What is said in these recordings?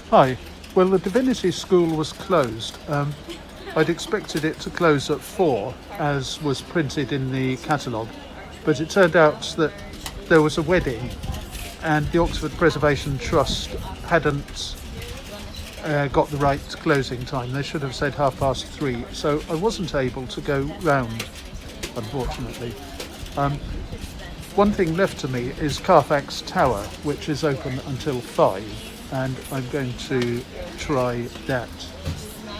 Hi. Well, the Divinity School was closed. I'd expected it to close at 4, as was printed in the catalogue, but it turned out that there was a wedding and the Oxford Preservation Trust hadn't got the right closing time. They should have said 3:30, so I wasn't able to go round, unfortunately. One thing left to me is Carfax Tower, which is open until 5, and I'm going to try that.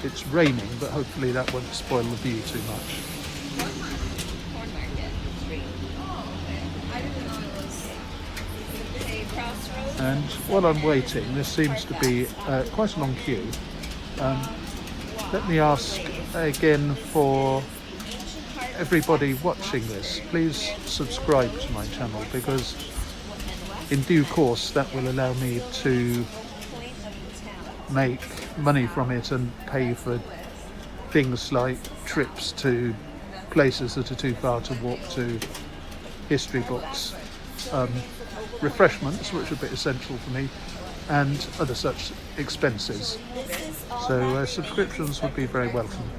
It's raining, but hopefully that won't spoil the view too much. And while I'm waiting, there seems to be quite a long queue. Let me ask again for everybody watching this, please subscribe to my channel, because in due course that will allow me to make money from it and pay for things like trips to places that are too far to walk to, history books, refreshments, which are a bit essential for me, and other such expenses. So subscriptions would be very welcome.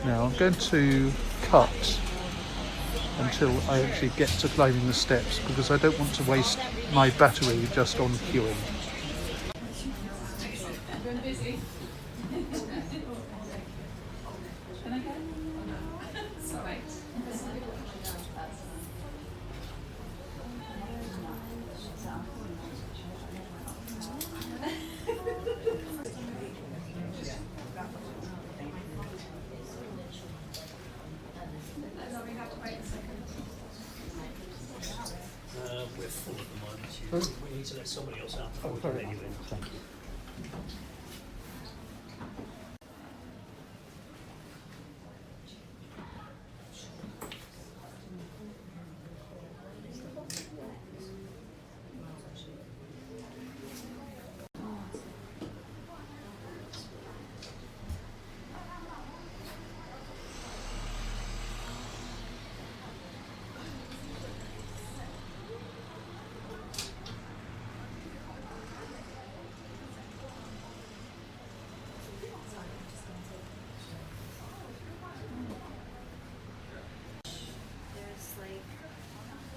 Now I'm going to cut until I actually get to climbing the steps, because I don't want to waste my battery just on queuing. We're full at the moment. We need to let somebody else out before we can let you in. Thank you.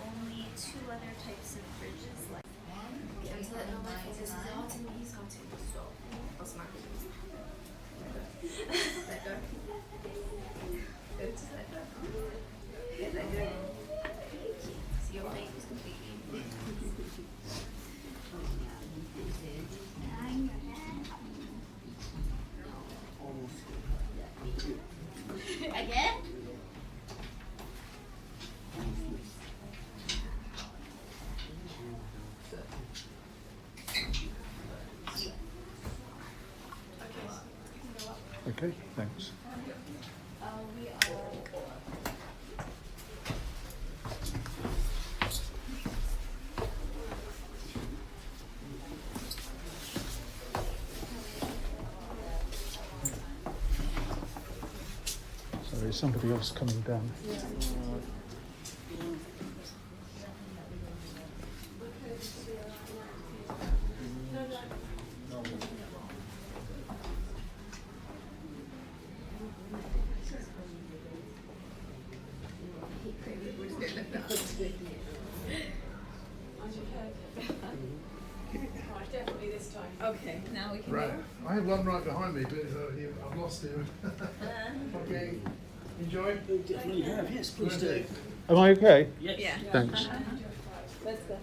Only 2 other types of bridges left. He's got to, so I'll smart. Let go. Just let go. Yeah, let go. So your plate is completely. Again? Okay, thanks. Sorry, somebody else coming down. Definitely this time. Okay, now we can Right. go. I have one right behind me, but I've lost him. Okay. Enjoy. Definitely have, yes, please do. Am I okay? Yes. Yeah. Thanks. Let's go.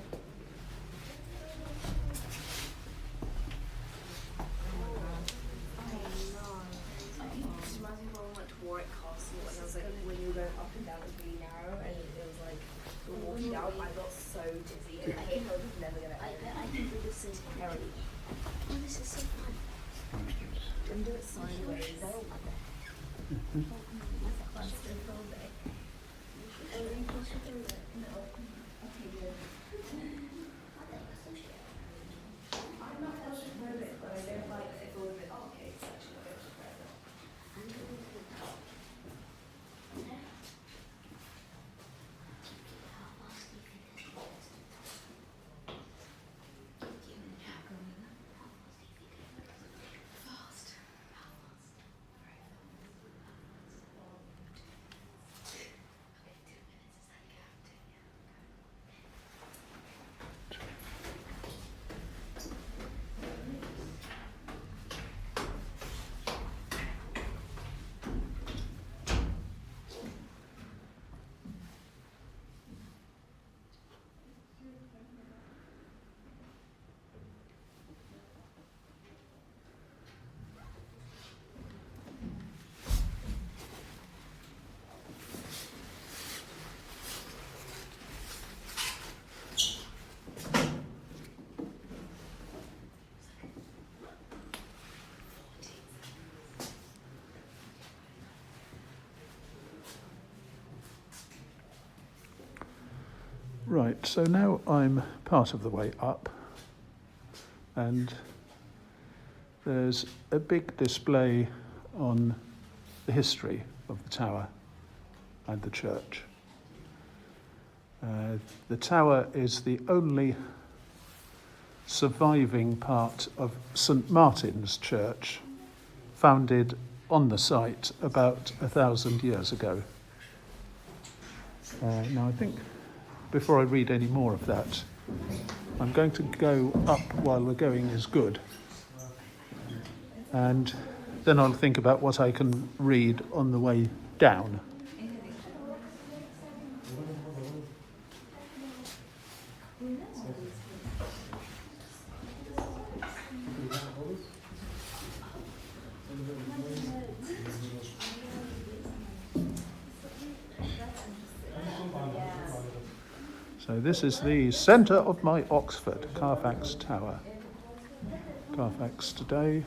When you were going up and down, it was really narrow, and it was like walking down. I got so dizzy, and I hate how I was never gonna. I think this is terrible. Oh, this is so fun. And do it sideways. That's all day. And then you push it through it. No. Okay, good. I'm not pushing through it, but I don't like it all of it. Oh, okay, it's actually not going to Right, so now I'm part of the way up, and there's a big display on the history of the tower and the church. The tower is the only surviving part of St Martin's Church, founded on the site about 1,000 years ago. Now I think before I read any more of that, I'm going to go up while the going is good, and then I'll think about what I can read on the way down. So this is the centre of my Oxford, Carfax Tower. Carfax today,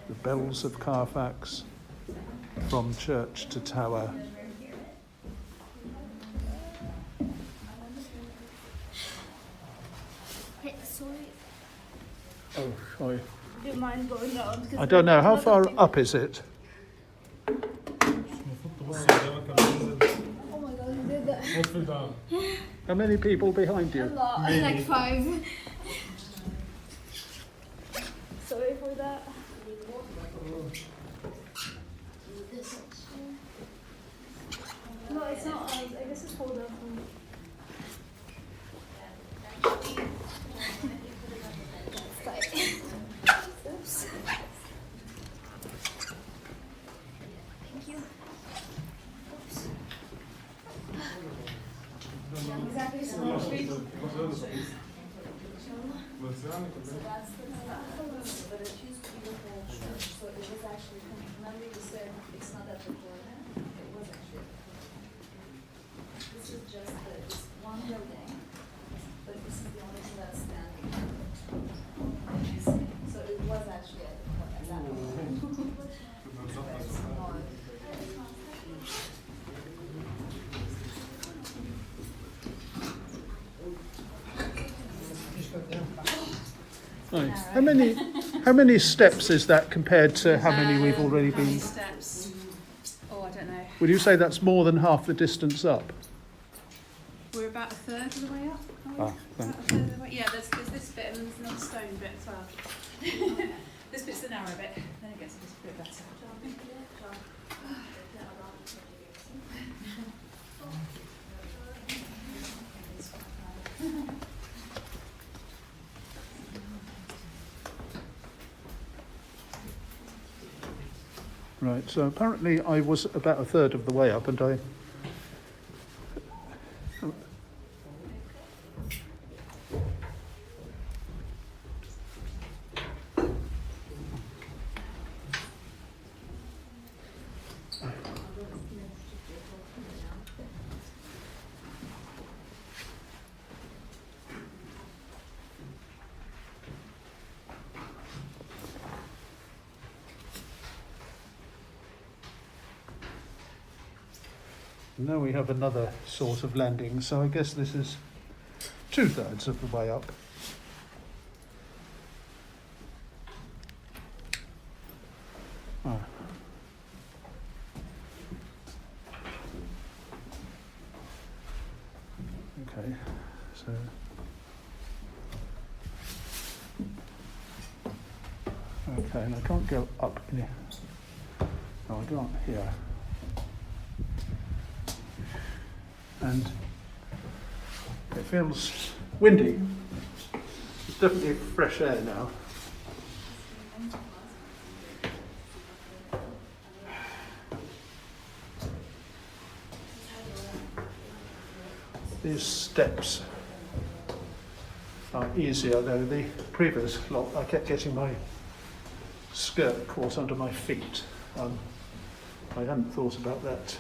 the bells of Carfax, from church to tower. Hey, sorry. Oh, sorry. Do you mind going down? I don't know, how far up is it? Oh my god, you did that. How many people behind A you? lot. Like 5. Sorry for that. No, it's not us. I guess it's for the Oops. Thank you. Oops. Exactly so street. So that's the but it used to be the whole church, so it was actually, remember you said it's not at the corner? It was actually. This is just this one building, but this is the only thing that's standing. So it was actually at the corner, at that point. But it's not. Right. How many steps is that compared to how many we've already How many been? steps? Oh, I don't know. Would you say that's more than half the distance up? We're about a third of the way up. Ah, About thanks. a third of the way. Yeah, there's this bit and there's another stone bit as well. This bit's the narrow bit. Then it gets a bit better. Right, so apparently I was about a third of the way up, and I... Now we have another sort of landing, so I guess this is 2/3 of the way up. Ah. Okay, so... Okay, and I can't go up in here. No, I can't here. And it feels windy. It's definitely fresh air now. These steps are easier though. The previous lot, I kept getting my skirt caught under my feet. I hadn't thought about that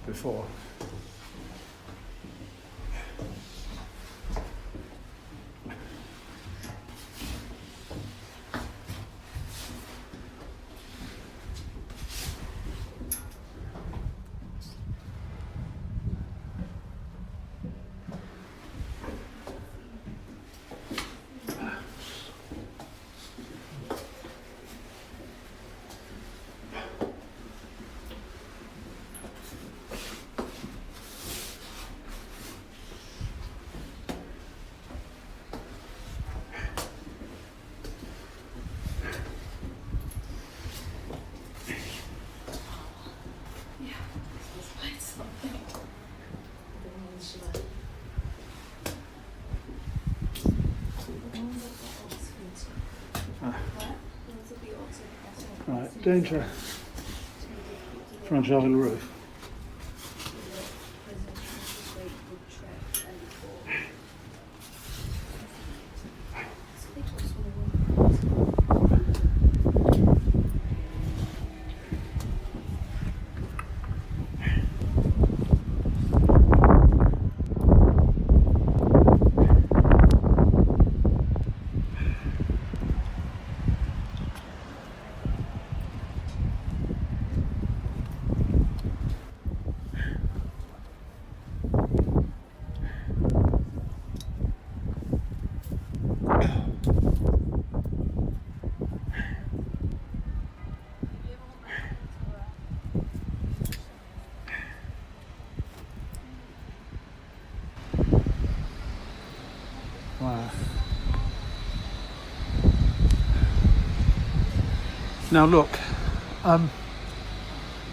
before. Danger. Fragile roof. Wow. Now look,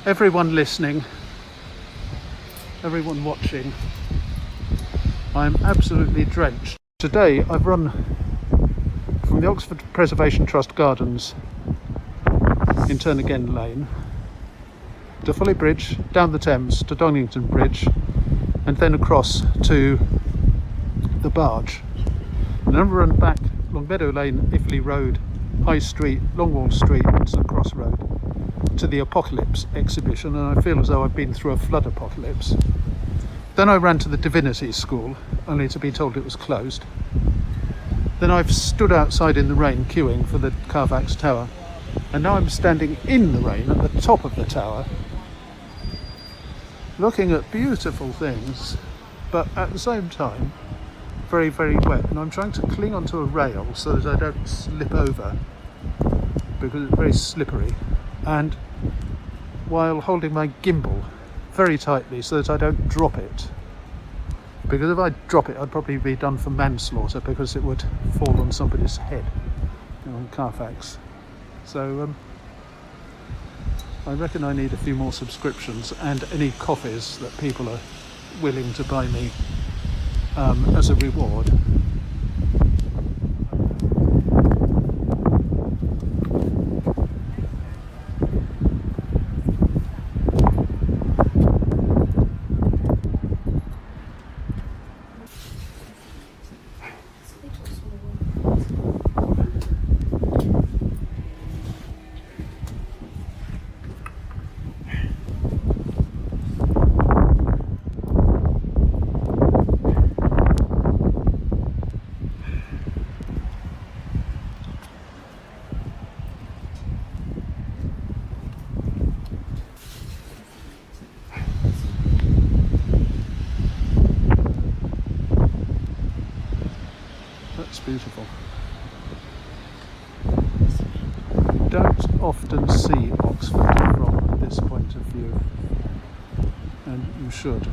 everyone listening, everyone watching, I'm absolutely drenched. Today I've run from the Oxford Preservation Trust Gardens in Turn Again Lane to Folly Bridge, down the Thames to Donington Bridge, and then across to the barge. And then run back Longmeadow Lane, Iffley Road, High Street, Longwall Street and St Cross Road to the Apocalypse exhibition, and I feel as though I've been through a flood apocalypse. Then I ran to the Divinity School, only to be told it was closed. Then I've stood outside in the rain queuing for the Carfax Tower, and now I'm standing in the rain at the top of the tower looking at beautiful things, but at the same time very, very wet, and I'm trying to cling onto a rail so that I don't slip over because it's very slippery, and while holding my gimbal very tightly so that I don't drop it, because if I drop it I'd probably be done for manslaughter because it would fall on somebody's head on Carfax. So I reckon I need a few more subscriptions and any coffees that people are willing to buy me as a reward. That's beautiful. Don't often see Oxford from this point of view, and you should.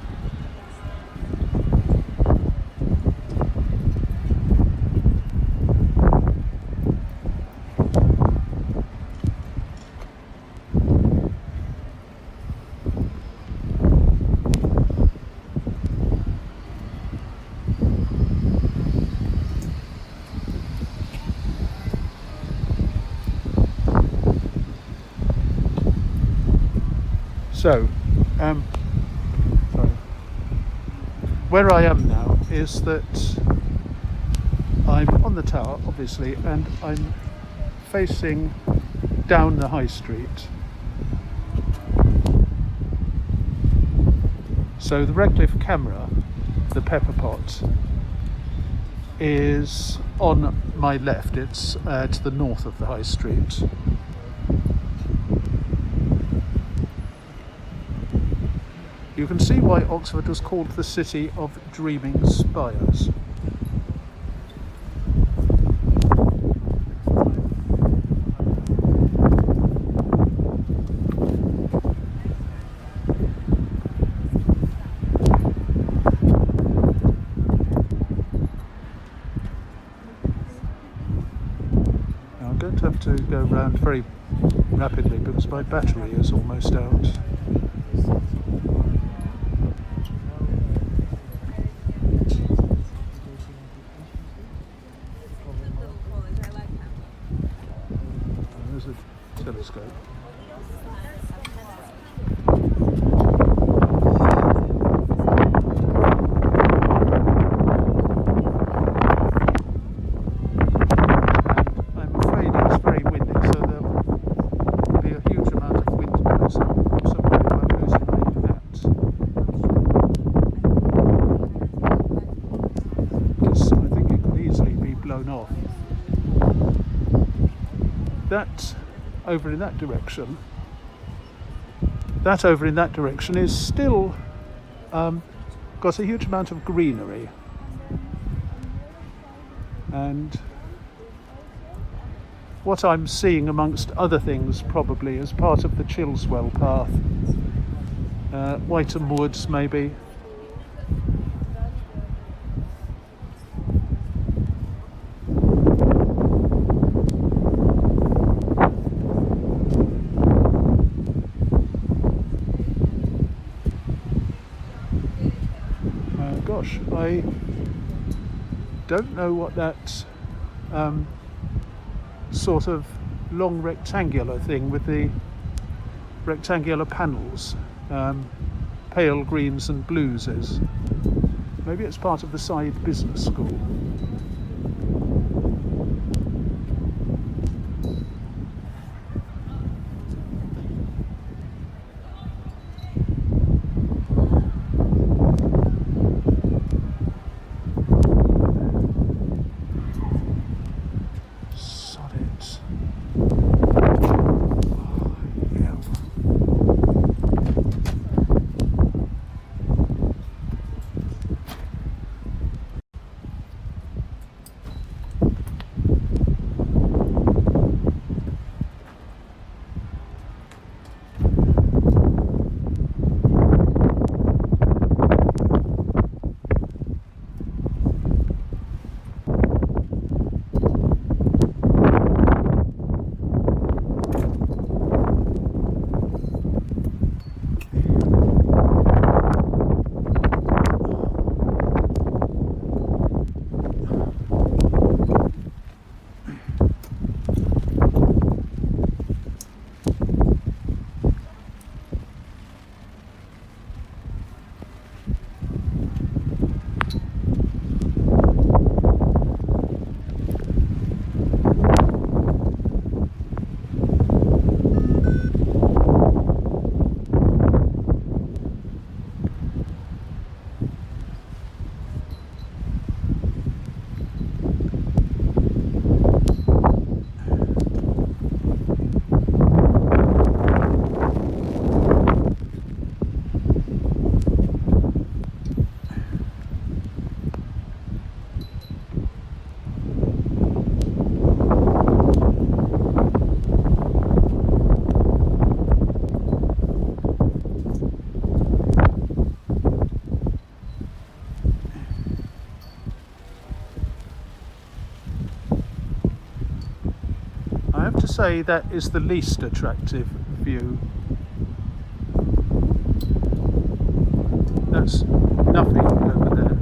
So, sorry. Where I am now is that I'm on the tower, obviously, and I'm facing down the high street. So the Redcliffe camera, the pepper pot, is on my left. It's to the north of the high street. You can see why Oxford was called the city of dreaming spires. Now I'm going to have to go round very rapidly because my battery is almost out. There's a telescope. that over in that direction is still got a huge amount of greenery, and what I'm seeing amongst other things probably as part of the Chilswell path, Whiteham Woods maybe. Gosh, I don't know what that sort of long rectangular thing with the rectangular panels, pale greens and blues is. Maybe it's part of the side business school. I have to say that is the least attractive view. That's nothing over there.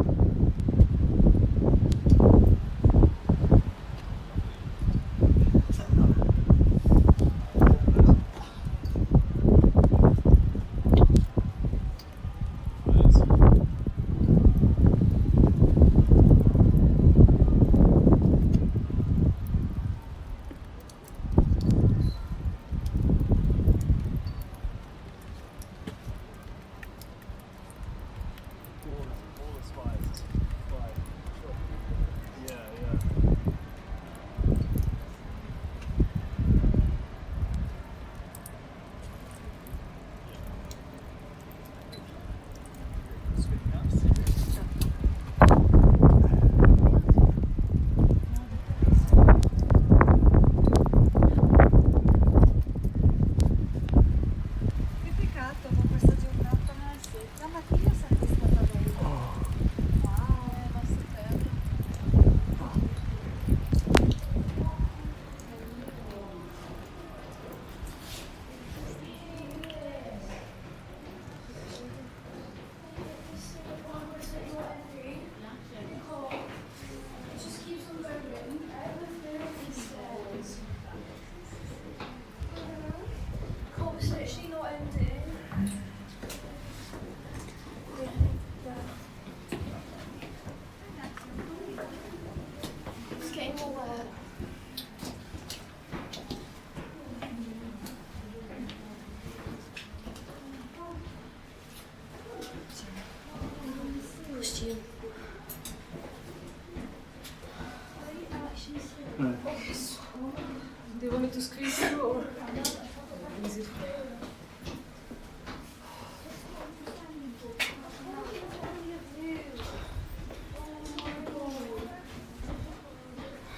Do you want me to squeeze you or is it?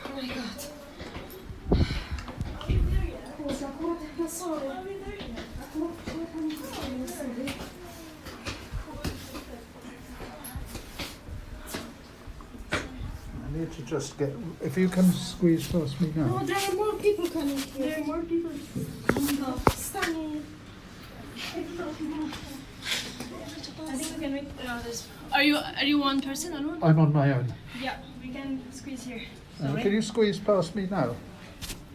Oh my god. I'm sorry. I need to just get. If you can squeeze past me Oh, now. there are more people coming here. There are more people. Stunning. I think we can make this. Are you one person or one? I'm on my own. Yeah, we can squeeze here. Can you squeeze past me now?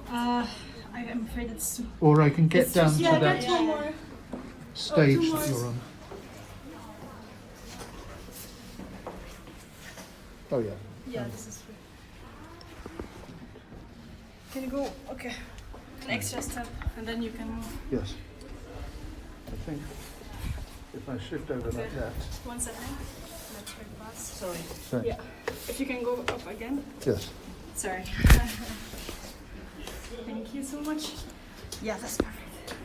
I am afraid it's too. Or I can get It's down just, to yeah, that get two more. stage two that more. you're on. Oh yeah. Yeah, this is free. Can you go? Okay. An extra step, and then you can move. Yes. I think if I shift over like that. 1 second. Let's try to pass. Sorry. So, Yeah. If you can go up again. yes. Sorry. Thank you so much. Yeah, that's perfect.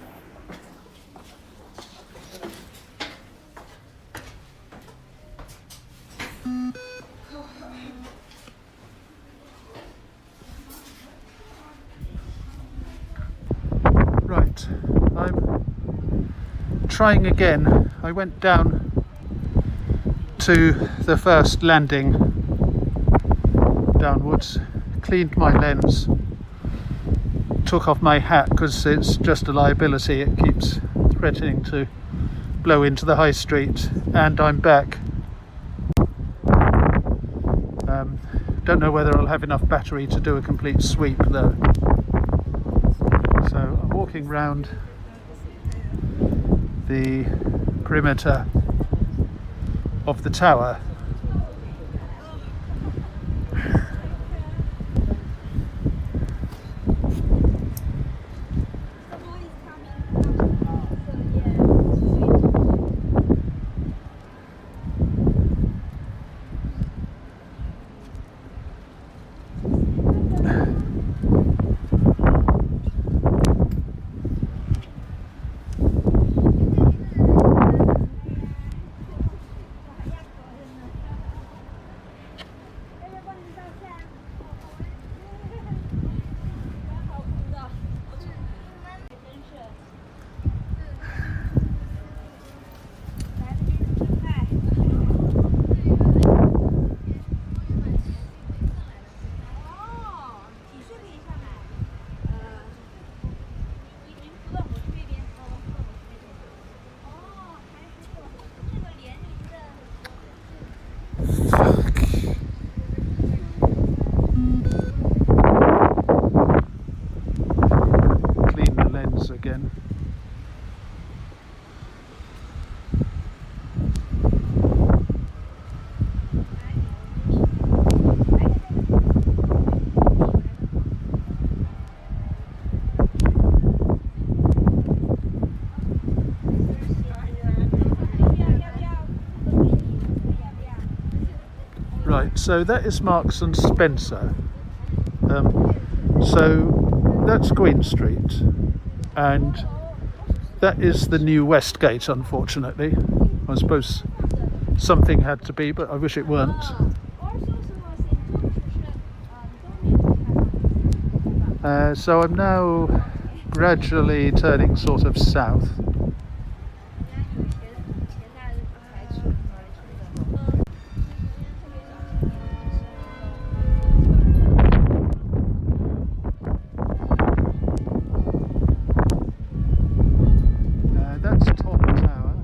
Right. I'm trying again. I went down to the first landing downwards, cleaned my lens, took off my hat because it's just a liability. It keeps threatening to blow into the high street, and I'm back. Don't know whether I'll have enough battery to do a complete sweep though. So I'm walking round the perimeter of the tower. Clean the lens again. Right, so that is Marks and Spencer. So that's Queen Street, and that is the new West Gate, unfortunately. I suppose something had to be, but I wish it weren't. So I'm now gradually turning sort of south. That's Top Tower.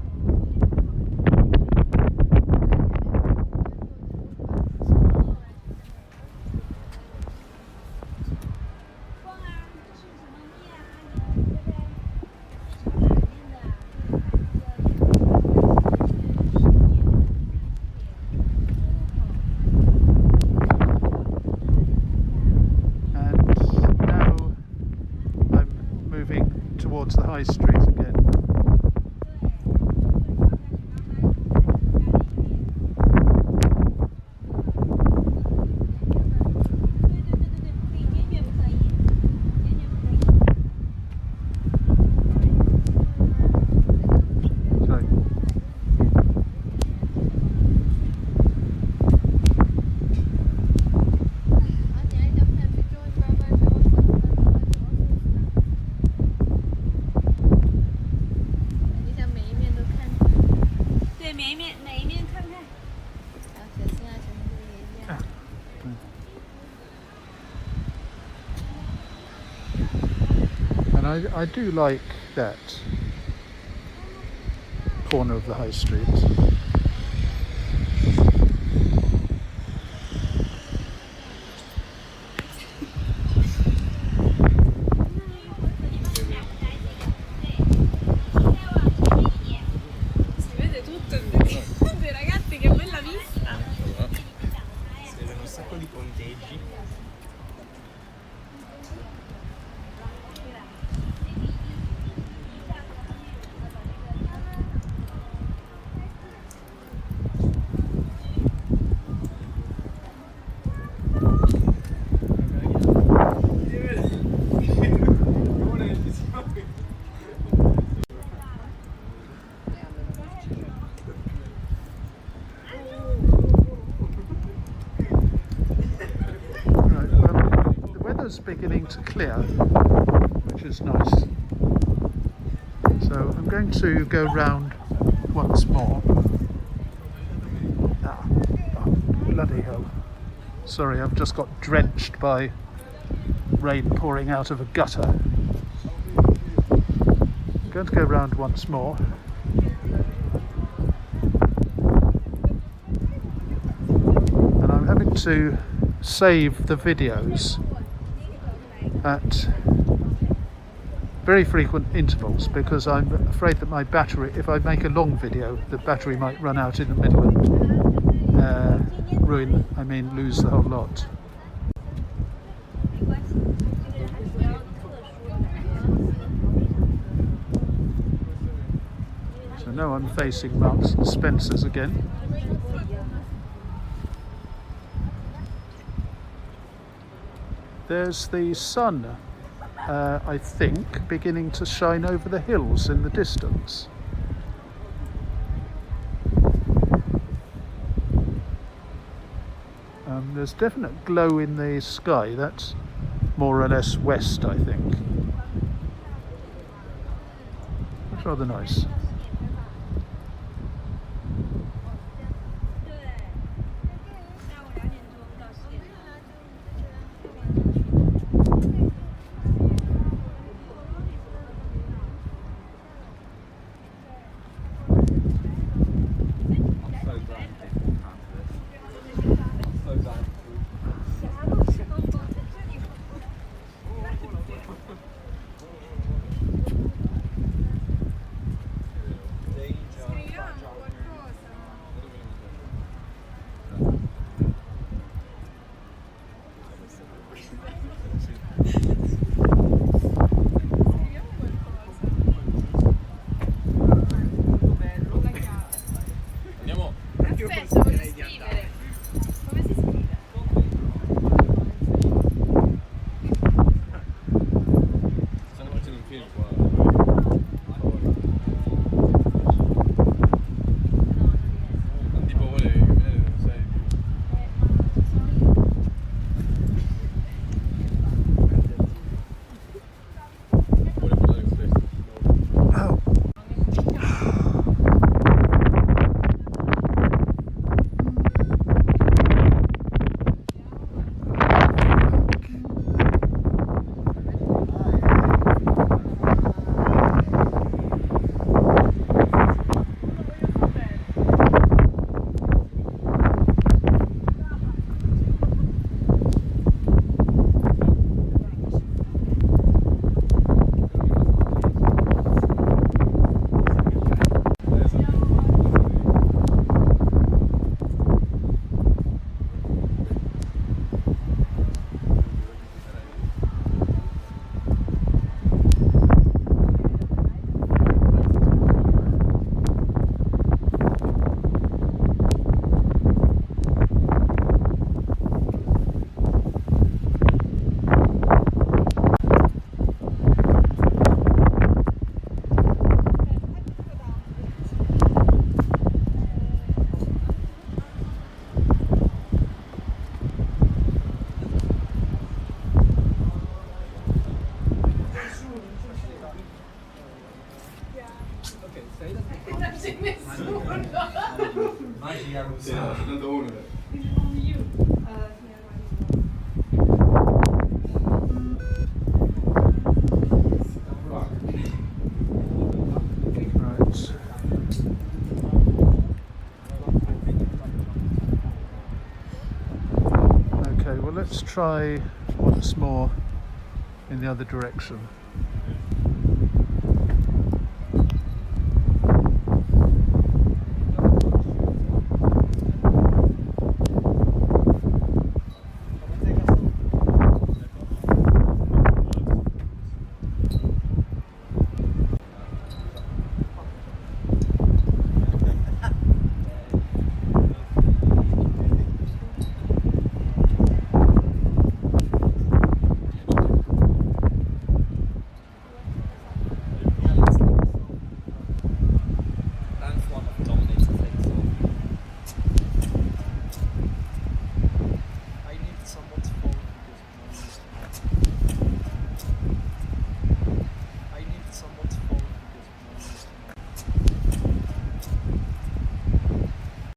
And now I'm moving towards the High Street again. And I do like that corner of the high street. Si vede tutto dei ragazzi, che bella vista! Si vedono un sacco di ponteggi. Right, well, the weather's beginning to clear, which is nice. So I'm going to go round once more. Oh, bloody hell. Sorry, I've just got drenched by rain pouring out of a gutter. I'm going to go round once more. And I'm having to save the videos at very frequent intervals because I'm afraid that my battery, if I make a long video, the battery might run out in the middle and lose the whole lot. So now I'm facing Marks and Spencer's again. There's the sun, I think, beginning to shine over the hills in the distance. There's definite glow in the sky. That's more or less west, I think. That's rather nice. Aspetta, voglio scrivere. Come si scrive? Stanno facendo un film qua. Tipo volevi che me non sai più. Vuole parlare con questo. Oh. Let's try once more in the other direction.